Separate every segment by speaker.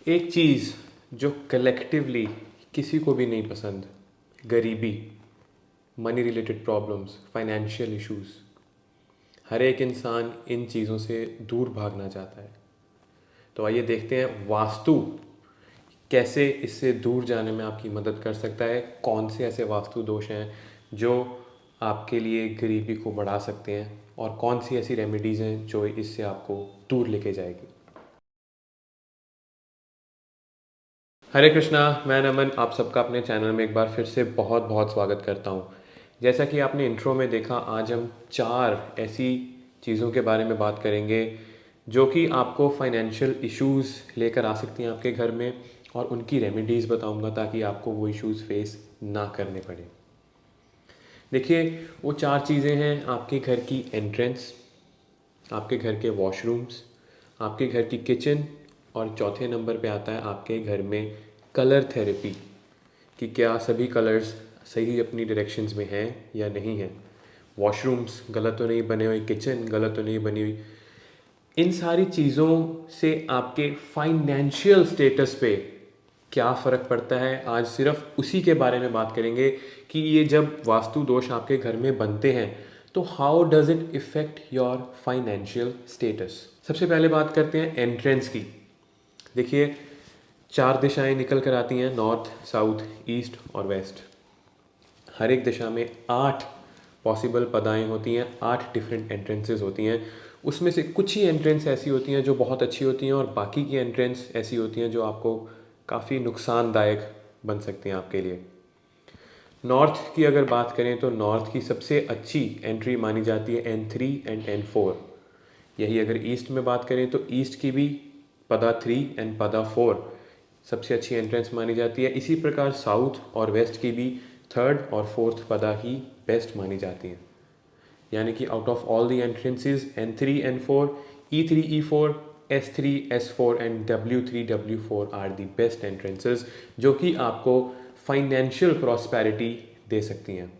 Speaker 1: एक चीज़ जो कलेक्टिवली किसी को भी नहीं पसंद, गरीबी, money related problems, financial issues, हर एक इंसान इन चीज़ों से दूर भागना चाहता है। तो आइए देखते हैं वास्तु कैसे इससे दूर जाने में आपकी मदद कर सकता है। कौन से ऐसे वास्तु दोष हैं जो आपके लिए गरीबी को बढ़ा सकते हैं और कौन सी ऐसी रेमेडीज़ हैं जो इससे आपको दूर लेके जाएगी। हरे कृष्णा, मैं नमन आप सबका अपने चैनल में एक बार फिर से बहुत बहुत स्वागत करता हूँ। जैसा कि आपने इंट्रो में देखा, आज हम 4 ऐसी चीज़ों के बारे में बात करेंगे जो कि आपको फाइनेंशियल इश्यूज़ लेकर आ सकती हैं आपके घर में, और उनकी रेमेडीज़ बताऊंगा ताकि आपको वो इश्यूज़ फेस ना करने पड़े। देखिए, वो 4 चीज़ें हैं आपके घर की एंट्रेंस, आपके घर के वॉशरूम्स, आपके घर की किचन, और चौथे नंबर पे आता है आपके घर में कलर थेरेपी, कि क्या सभी कलर्स सही अपनी डायरेक्शंस में हैं या नहीं हैं, वॉशरूम्स गलत तो नहीं बने हुए, किचन गलत तो नहीं बनी हुई। इन सारी चीज़ों से आपके फाइनेंशियल स्टेटस पे क्या फ़र्क पड़ता है, आज सिर्फ उसी के बारे में बात करेंगे कि ये जब वास्तु दोष आपके घर में बनते हैं तो how does it effect your financial status. सबसे पहले बात करते हैं एंट्रेंस की। देखिए, 4 दिशाएं निकल कर आती हैं, नॉर्थ, साउथ, ईस्ट और वेस्ट। हर एक दिशा में 8 पॉसिबल पदाएं होती हैं, 8 डिफरेंट एंट्रेंसेस होती हैं। उसमें से कुछ ही एंट्रेंस ऐसी होती हैं जो बहुत अच्छी होती हैं, और बाकी की एंट्रेंस ऐसी होती हैं जो आपको काफ़ी नुकसानदायक बन सकती हैं आपके लिए। नॉर्थ की अगर बात करें तो नॉर्थ की सबसे अच्छी एंट्री मानी जाती है N3 एंड N4। यही अगर ईस्ट में बात करें तो ईस्ट की भी पदा 3 एंड पदा 4 सबसे अच्छी एंट्रेंस मानी जाती है। इसी प्रकार साउथ और वेस्ट की भी थर्ड और फोर्थ पदा ही बेस्ट मानी जाती हैं। यानी कि out of all the entrances N3 N4, E3 E4, S3 S4 and W3 W4 are the best entrances जो कि आपको फाइनेंशियल प्रॉस्पेरिटी दे सकती हैं।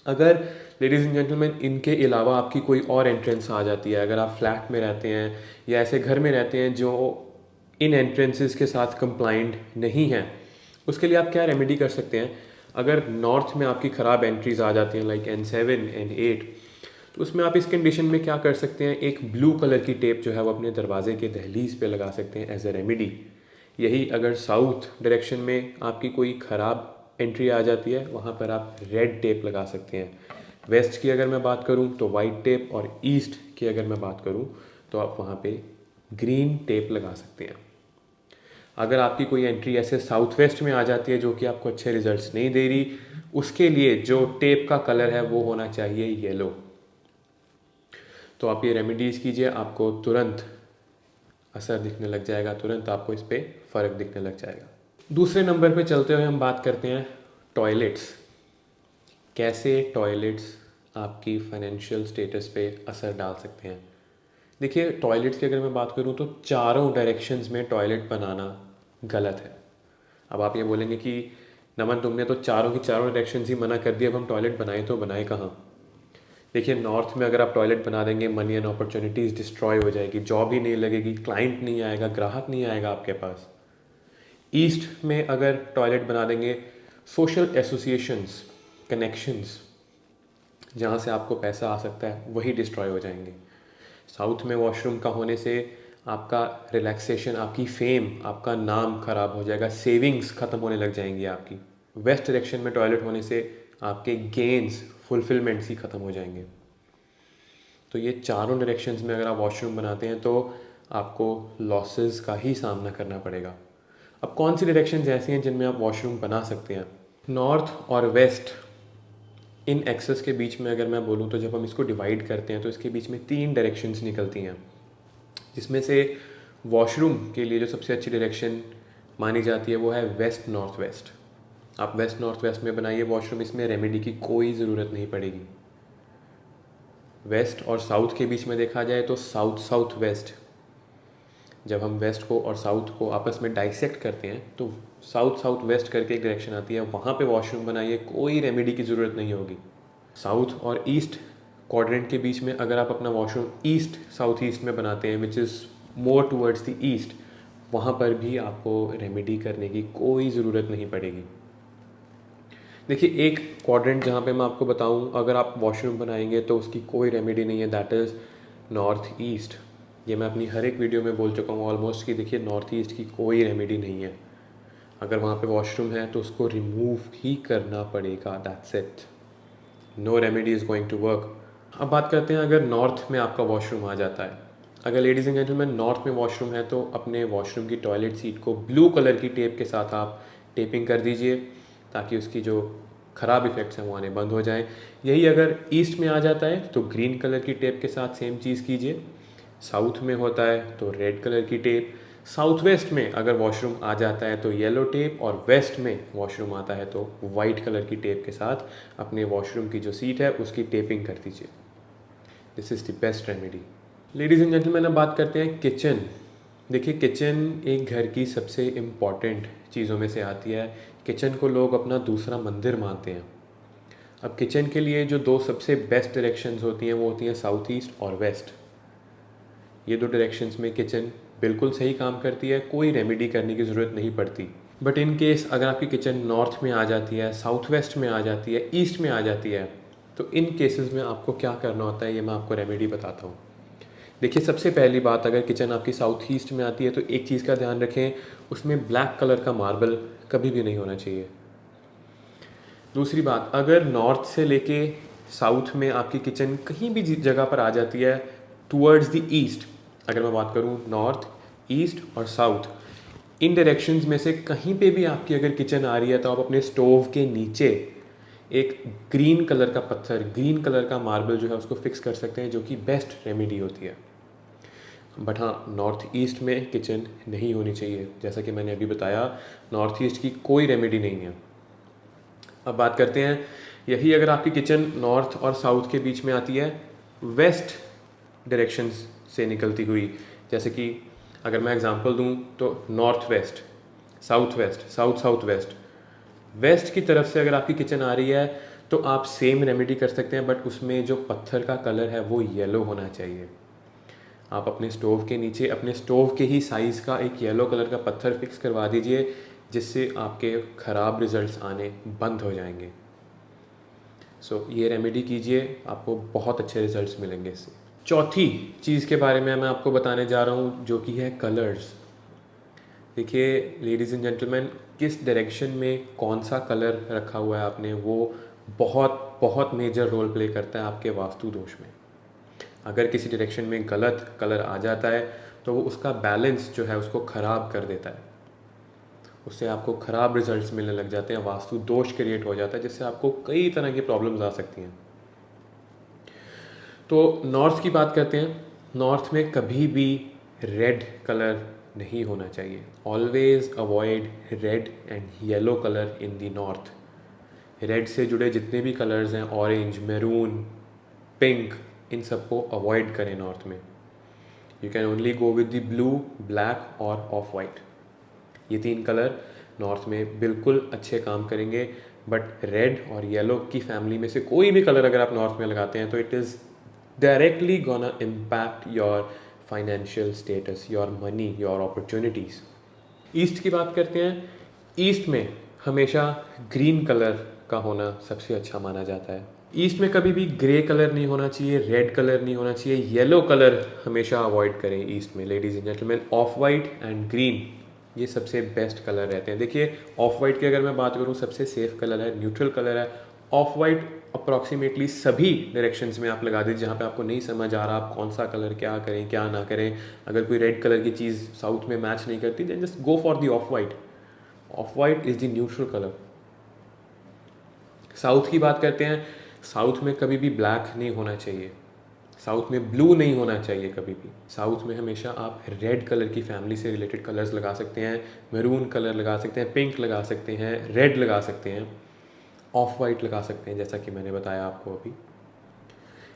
Speaker 1: अगर लेडीज़ एंड जेंटलमैन इनके अलावा आपकी कोई और एंट्रेंस आ जाती है, अगर आप फ्लैट में रहते हैं या ऐसे घर में रहते हैं जो इन एंट्रेंसेस के साथ कंप्लाइंट नहीं हैं, उसके लिए आप क्या रेमेडी कर सकते हैं। अगर नॉर्थ में आपकी ख़राब एंट्रीज आ जाती हैं लाइक N7 N8, तो उसमें आप इस कंडीशन में क्या कर सकते हैं, एक ब्लू कलर की टेप जो है वो अपने दरवाजे के दहलीज पे लगा सकते हैं एज ए रेमेडी। यही अगर साउथ डायरेक्शन में आपकी कोई ख़राब एंट्री आ जाती है, वहाँ पर आप रेड टेप लगा सकते हैं। वेस्ट की अगर मैं बात करूँ तो वाइट टेप, और ईस्ट की अगर मैं बात करूँ तो आप वहाँ पे ग्रीन टेप लगा सकते हैं। अगर आपकी कोई एंट्री ऐसे साउथ वेस्ट में आ जाती है जो कि आपको अच्छे रिजल्ट्स नहीं दे रही, उसके लिए जो टेप का कलर है वो होना चाहिए येलो। तो आप ये रेमेडीज़ कीजिए, आपको तुरंत असर दिखने लग जाएगा, तुरंत आपको इस पर फ़र्क दिखने लग जाएगा। दूसरे नंबर पे चलते हुए हम बात करते हैं टॉयलेट्स। कैसे टॉयलेट्स आपकी फाइनेंशियल स्टेटस पे असर डाल सकते हैं। देखिए, टॉयलेट्स की अगर मैं बात करूँ तो चारों डायरेक्शंस में टॉयलेट बनाना गलत है। अब आप ये बोलेंगे कि नमन तुमने तो चारों की चारों डायरेक्शंस ही मना कर दिया, अब हम टॉयलेट बनाए तो बनाए कहाँ। देखिए, नॉर्थ में अगर आप टॉयलेट बना देंगे, मनी एंड अपॉर्चुनिटीज़ डिस्ट्रॉय हो जाएगी, जॉब ही नहीं लगेगी, क्लाइंट नहीं आएगा, ग्राहक नहीं आएगा आपके पास। ईस्ट में अगर टॉयलेट बना देंगे, सोशल एसोसिएशंस, कनेक्शंस जहाँ से आपको पैसा आ सकता है वही डिस्ट्रॉय हो जाएंगे। साउथ में वॉशरूम का होने से आपका रिलैक्सेशन, आपकी फेम, आपका नाम खराब हो जाएगा, सेविंग्स ख़त्म होने लग जाएंगी आपकी। वेस्ट डायरेक्शन में टॉयलेट होने से आपके गेन्स, फुलफिलमेंट्स ही ख़त्म हो जाएंगे। तो ये चारों डायरेक्शंस में अगर आप वॉशरूम बनाते हैं तो आपको लॉसेस का ही सामना करना पड़ेगा। अब कौन सी डायरेक्शंस ऐसी हैं जिनमें आप वॉशरूम बना सकते हैं। नॉर्थ और वेस्ट, इन एक्सेस के बीच में अगर मैं बोलूँ तो जब हम इसको डिवाइड करते हैं तो इसके बीच में 3 डायरेक्शंस निकलती हैं, जिसमें से वॉशरूम के लिए जो सबसे अच्छी डायरेक्शन मानी जाती है वो है वेस्ट नॉर्थ वेस्ट। आप वेस्ट नॉर्थ वेस्ट में बनाइए वॉशरूम, इसमें रेमेडी की कोई ज़रूरत नहीं पड़ेगी। वेस्ट और साउथ के बीच में देखा जाए तो साउथ साउथ वेस्ट, जब हम वेस्ट को और साउथ को आपस में डाइसेक्ट करते हैं तो साउथ साउथ वेस्ट करके एक डायरेक्शन आती है, वहाँ पे वॉशरूम बनाइए, कोई रेमेडी की ज़रूरत नहीं होगी। साउथ और ईस्ट क्वाड्रेंट के बीच में अगर आप अपना वॉशरूम ईस्ट साउथ ईस्ट में बनाते हैं, which is more towards the east, वहाँ पर भी आपको रेमेडी करने की कोई ज़रूरत नहीं पड़ेगी। देखिए, एक क्वाड्रेंट जहाँ पे मैं आपको बताऊँ, अगर आप वॉशरूम बनाएंगे तो उसकी कोई रेमेडी नहीं है, दैट इज़ नॉर्थ ईस्ट। ये मैं अपनी हर एक वीडियो में बोल चुका हूँ ऑलमोस्ट कि देखिए, नॉर्थ ईस्ट की कोई रेमेडी नहीं है। अगर वहाँ पे वॉशरूम है तो उसको रिमूव ही करना पड़ेगा, that's it. No remedy is going to work. अब बात करते हैं, अगर नॉर्थ में आपका वॉशरूम आ जाता है, अगर लेडीज़ एंड जेंटलमैन नॉर्थ में वॉशरूम है, तो अपने वॉशरूम की टॉयलेट सीट को ब्लू कलर की टेप के साथ आप टेपिंग कर दीजिए, ताकि उसकी जो ख़राब इफ़ेक्ट्स हैं वो आने बंद हो जाएं। यही अगर ईस्ट में आ जाता है तो ग्रीन कलर की टेप के साथ सेम चीज़ कीजिए। साउथ में होता है तो रेड कलर की टेप। साउथ वेस्ट में अगर वॉशरूम आ जाता है तो येलो टेप, और वेस्ट में वॉशरूम आता है तो वाइट कलर की टेप के साथ अपने वॉशरूम की जो सीट है उसकी टेपिंग कर दीजिए। This is the best remedy. Ladies and gentleman, अब बात करते हैं किचन। देखिए, किचन एक घर की सबसे इम्पॉर्टेंट चीज़ों में से आती है। किचन को लोग अपना दूसरा मंदिर मानते हैं। अब किचन के लिए जो दो सबसे बेस्ट डायरेक्शंस होती हैं वो होती हैं साउथ ईस्ट और वेस्ट। ये दो डायरेक्शंस में किचन बिल्कुल सही काम करती है, कोई रेमेडी करने की ज़रूरत नहीं पड़ती। बट इन केस अगर आपकी किचन नॉर्थ में आ जाती है, साउथ वेस्ट में आ जाती है, ईस्ट में आ जाती है, तो इन केसेस में आपको क्या करना होता है, ये मैं आपको रेमेडी बताता हूँ। देखिए, सबसे पहली बात, अगर किचन आपकी साउथ ईस्ट में आती है तो एक चीज़ का ध्यान रखें, उसमें ब्लैक कलर का मार्बल कभी भी नहीं होना चाहिए। दूसरी बात, अगर नॉर्थ से लेके साउथ में आपकी किचन कहीं भी जगह पर आ जाती है टूवर्ड्स द ईस्ट, अगर मैं बात करूँ नॉर्थ, ईस्ट और साउथ, इन डायरेक्शंस में से कहीं पे भी आपकी अगर किचन आ रही है तो आप अपने स्टोव के नीचे एक ग्रीन कलर का पत्थर, ग्रीन कलर का मार्बल जो है उसको फिक्स कर सकते हैं, जो कि बेस्ट रेमेडी होती है। बट हाँ, नॉर्थ ईस्ट में किचन नहीं होनी चाहिए, जैसा कि मैंने अभी बताया, नॉर्थ ईस्ट की कोई रेमेडी नहीं है। अब बात करते हैं, यही अगर आपकी किचन नॉर्थ और साउथ के बीच में आती है वेस्ट डायरेक्शंस से निकलती हुई, जैसे कि अगर मैं एग्जांपल दूं तो north west, south west, south south west, west की तरफ से अगर आपकी किचन आ रही है तो आप सेम रेमेडी कर सकते हैं, बट उसमें जो पत्थर का कलर है वो येलो होना चाहिए। आप अपने स्टोव के नीचे अपने स्टोव के ही साइज़ का एक येलो कलर का पत्थर फिक्स करवा दीजिए, जिससे आपके ख़राब रिजल्ट्स आने बंद हो जाएंगे। सो ये रेमेडी कीजिए, आपको बहुत अच्छे रिजल्ट्स मिलेंगे इससे। चौथी चीज़ के बारे में मैं आपको बताने जा रहा हूँ, जो कि है कलर्स। देखिए लेडीज़ एंड जेंटलमैन, किस डायरेक्शन में कौन सा कलर रखा हुआ है आपने, वो बहुत बहुत मेजर रोल प्ले करता है आपके वास्तु दोष में। अगर किसी डायरेक्शन में गलत कलर आ जाता है तो वो उसका बैलेंस जो है उसको ख़राब कर देता है, उससे आपको ख़राब रिजल्ट्स मिलने लग जाते हैं, वास्तु दोष क्रिएट हो जाता है, जिससे आपको कई तरह की प्रॉब्लम्स आ सकती हैं। तो नॉर्थ की बात करते हैं। नॉर्थ में कभी भी रेड कलर नहीं होना चाहिए। Always avoid red and yellow colour in the north. Red से जुड़े जितने भी कलर्स हैं, ऑरेंज, मैरून, पिंक, इन सबको अवॉइड करें नॉर्थ में। You can only go with the blue, black और ऑफ वाइट। ये तीन कलर नॉर्थ में बिल्कुल अच्छे काम करेंगे। बट रेड और येलो की फैमिली में से कोई भी कलर अगर आप नॉर्थ में लगाते हैं तो it is directly gonna impact your financial status, your money, your opportunities. East की बात करते हैं। ईस्ट में हमेशा ग्रीन कलर का होना सबसे अच्छा माना जाता है। ईस्ट में कभी भी ग्रे कलर नहीं होना चाहिए, रेड कलर नहीं होना चाहिए, येलो कलर हमेशा अवॉइड करें ईस्ट में। Ladies and gentleman, of white and green ये सबसे बेस्ट कलर रहते हैं। देखिए, ऑफ वाइट की अगर मैं बात करूँ, सबसे सेफ कलर है, न्यूट्रल कलर है। ऑफ वाइट अप्रॉक्सीमेटली सभी डायरेक्शंस में आप लगा दीजिए जहाँ पे आपको नहीं समझ आ रहा आप कौन सा कलर क्या करें क्या ना करें। अगर कोई रेड कलर की चीज़ साउथ में मैच नहीं करती, then just go for the off white. Off white is the neutral colour. South की बात करते हैं। साउथ में कभी भी ब्लैक नहीं होना चाहिए, साउथ में ब्लू नहीं होना चाहिए कभी भी। साउथ में हमेशा आप रेड कलर की फैमिली से रिलेटेड कलर्स लगा सकते हैं, मैरून कलर लगा सकते हैं, पिंक लगा सकते हैं, रेड लगा सकते हैं, ऑफ वाइट लगा सकते हैं, जैसा कि मैंने बताया आपको अभी।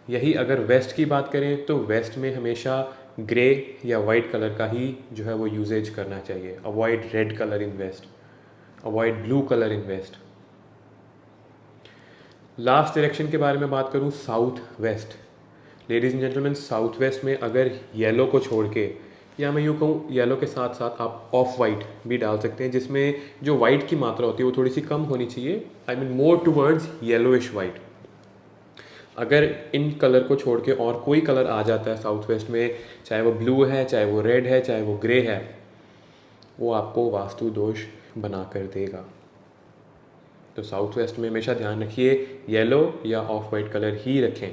Speaker 1: यही अगर वेस्ट की बात करें तो वेस्ट में हमेशा ग्रे या वाइट कलर का ही जो है वो यूजेज करना चाहिए। Avoid red colour in west, avoid blue colour in west. Last direction के बारे में बात करूँ, south west. Ladies and gentleman, south west में अगर येलो को छोड़ के या मैं यूँ कहूँ येलो के साथ साथ आप ऑफ वाइट भी डाल सकते हैं, जिसमें जो वाइट की मात्रा होती है वो थोड़ी सी कम होनी चाहिए, I mean more towards yellowish white. अगर इन कलर को छोड़ के और कोई कलर आ जाता है साउथ वेस्ट में, चाहे वो ब्लू है, चाहे वो रेड है, चाहे वो ग्रे है, वो आपको वास्तु दोष बना कर देगा। तो साउथ वेस्ट में हमेशा ध्यान रखिए येलो या ऑफ वाइट कलर ही रखें।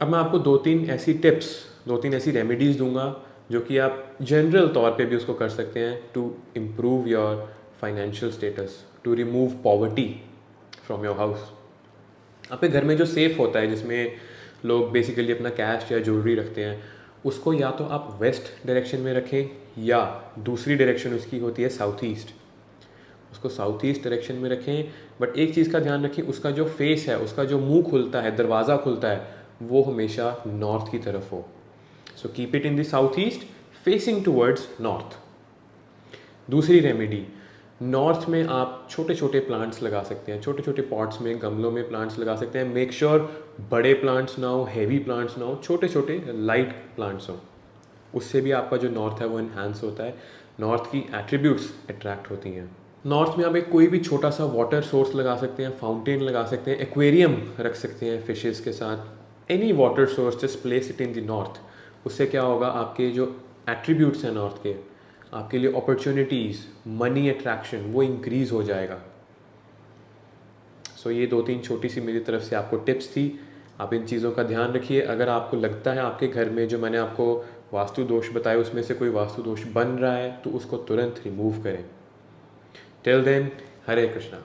Speaker 1: अब मैं आपको दो तीन ऐसी टिप्स, दो तीन ऐसी रेमेडीज़ दूंगा जो कि आप जनरल तौर पे भी उसको कर सकते हैं to improve your financial status, to remove poverty from your house. आपके घर में जो सेफ़ होता है जिसमें लोग बेसिकली अपना कैश या ज्वेलरी रखते हैं, उसको या तो आप वेस्ट डायरेक्शन में रखें या दूसरी डायरेक्शन उसकी होती है साउथ ईस्ट, उसको साउथ ईस्ट डायरेक्शन में रखें। बट एक चीज़ का ध्यान रखें, उसका जो फेस है, उसका जो मुंह खुलता है, दरवाज़ा खुलता है, वो हमेशा नॉर्थ की तरफ हो। So keep it in the south east facing towards north. दूसरी रेमेडी, नॉर्थ में आप छोटे छोटे प्लांट्स लगा सकते हैं, छोटे छोटे पॉट्स में, गमलों में प्लांट्स लगा सकते हैं। मेक श्योर बड़े प्लांट्स ना हो, हैवी प्लांट्स ना हो, छोटे छोटे लाइट प्लांट्स हो। उससे भी आपका जो नॉर्थ है वो इन्हांस होता है, नॉर्थ की एट्रीब्यूट्स अट्रैक्ट होती हैं। नॉर्थ में आप एक कोई भी छोटा सा वाटर सोर्स लगा सकते हैं, फाउंटेन लगा सकते हैं, एक्वेरियम रख सकते हैं फिशेस के साथ। Any water source just place it in the north. उससे क्या होगा, आपके जो एट्रीब्यूट्स हैं नॉर्थ के, आपके लिए अपॉर्चुनिटीज़, मनी अट्रैक्शन, वो इंक्रीज़ हो जाएगा। सो ये दो तीन छोटी सी मेरी तरफ से आपको टिप्स थी। आप इन चीज़ों का ध्यान रखिए। अगर आपको लगता है आपके घर में जो मैंने आपको वास्तु दोष बताए उसमें से कोई वास्तु दोष बन रहा है, तो उसको तुरंत रिमूव करें। टिल देन, हरे कृष्णा।